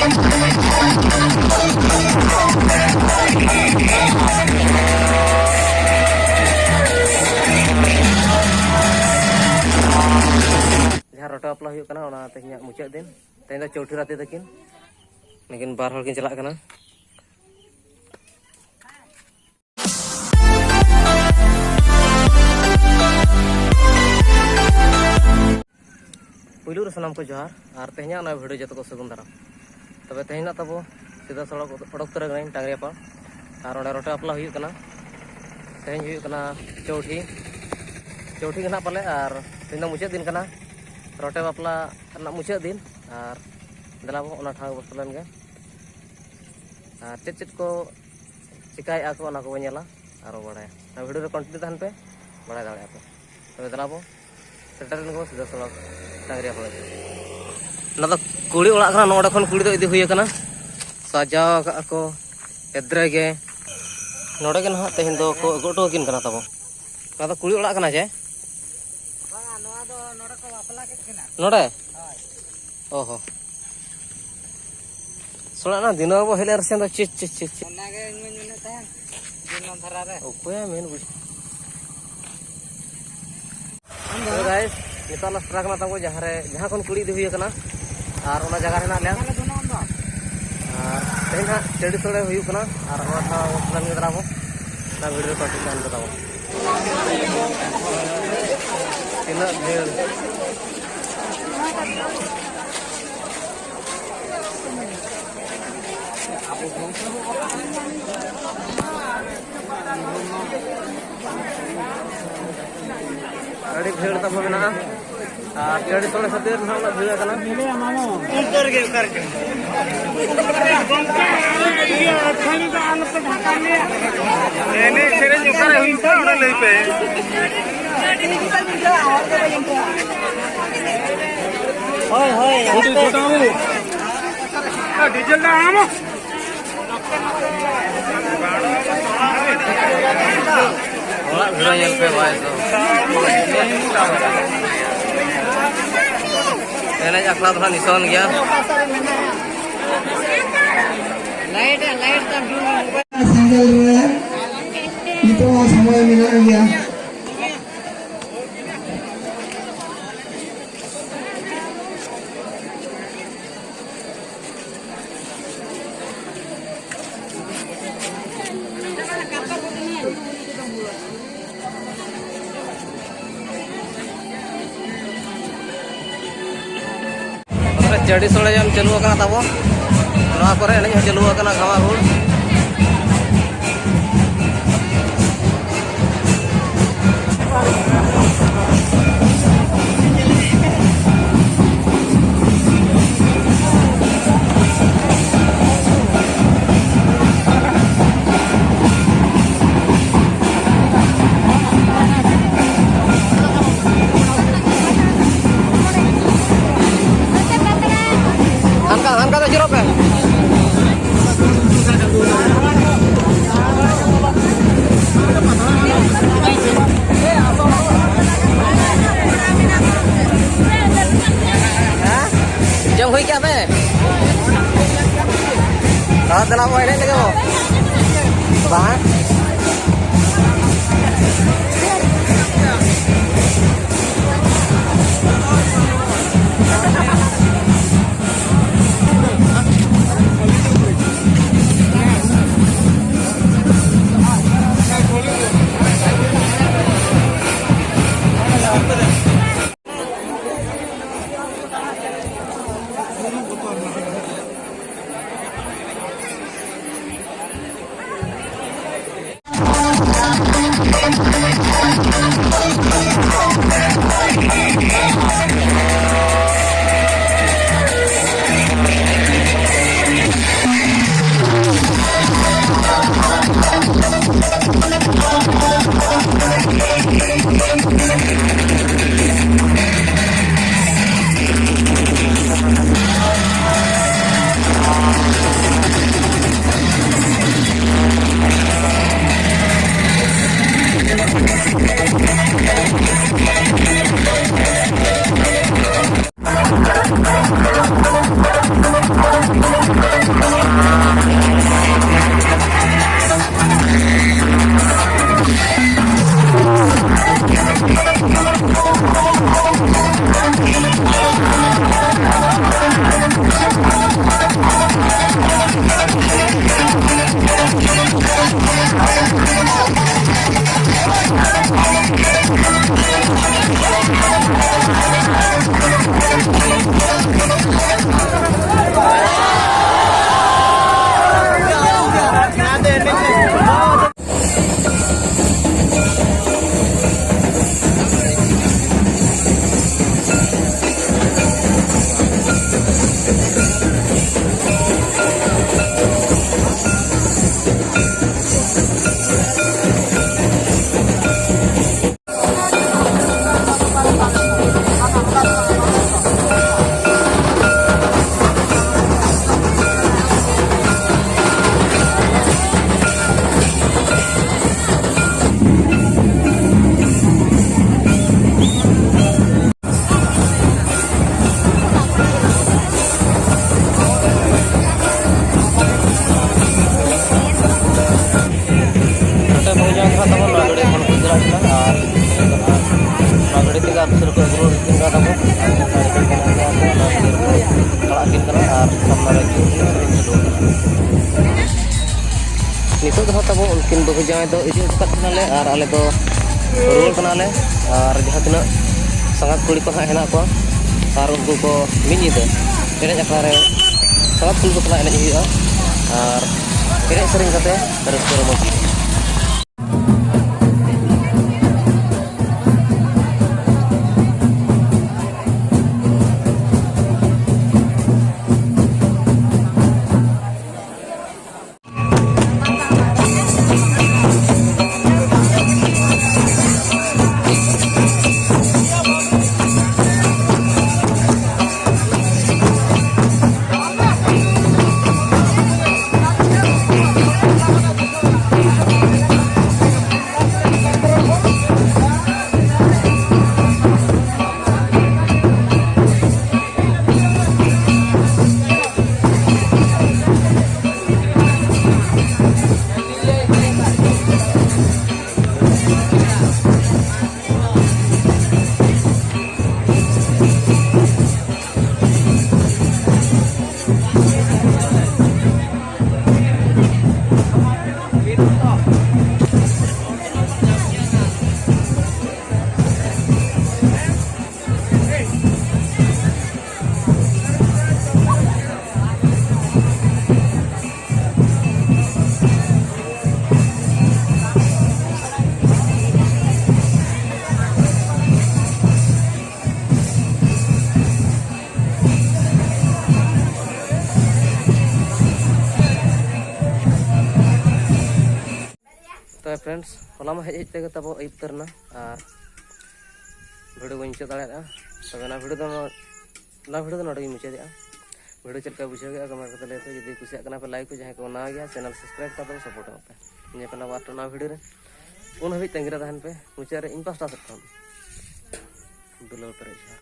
जहाँ रोटे बापला हुई तेज मुचाद दिन तेज चौठी राते तकिन लेकिन बार हर चला पुलू सामान को जोहार और तेज भिडियो जो को सगुन दारा तब तेज तब सीधा सड़क उड़क तर टांगरियापा और रोटे बापला तेज चौठी चौठी के ना पाले और तेज मुचाद दिन रोटे बापला मुचाद दिन और दिलाबो ठाव बसलन गे और चेद को चिकाया को बनेला और बाढ़ा भिडियो कंटिन्यू तहन पे बाढ़ा दाड़े पे तब दिलाबो सेटर को सीधा सड़क टांगरिया पड़े कुड़ी ओड़ा नोड़े खन कुड़ी इदी हुई सजाव को एद्रे गे नोड़े गे ना तेहन दो को अगोटोकिन तब कुड़ी ओड़ा चे नोड़े ओहो सोड़ा ना दिन बो हेले रसें दो चिच चिच चिच ओकोया मेन बुझ गाइस निता ट्रक ना तब जहाँ खन कुड़ी इदी हुई और ओना जगह हेना ले तेज हाँ चढ़ी सोड़े होना और गिद्राबो भिडियो कंटिन्यू तब तीना भीड़ भीड़ तब मेना चढ़ी सोड़े खातिर डीजल पे एने अखला थोड़ा निशान गया लाइट समय मिला गया चढ़ी सोड़े जन चलू तब चलू घामाघूर हनका तो जीरो पे जब हुई क्या पे दिला वो लगे वो बाहर ᱟᱹᱠᱤᱱ ᱠᱟᱱᱟ ᱟᱨ ᱥᱟᱢᱱᱟ ᱨᱮ नितो दो तब उनकिन बहु जाए दो इदी उठकाले और आले दो रुआल कनाले और जहाँ तना संगत कुड़ी को हेना को और उनको को मिनीद एने अखड़ा रे संगत कुड़ी को एने हुआ और एने सेरें कते रस्ते रमज तो फ्रेंड्स हला मा हेज हेज तब अयुब तरना और भिडियो बी मुचाद दाड़ा तब भिडियो नोड़े मुचाद भिडियो चलका बुझे कमेंट करते लैते जुदी कुसिया पे लाइक जहाँ को नवा गया चैनल सब्सक्राइब कर सपोर्ट पे पे बार नवा भिडियो उन हाबी तंगी तहन पे मुचाद इन पास्टा से दुलाव पेरेज।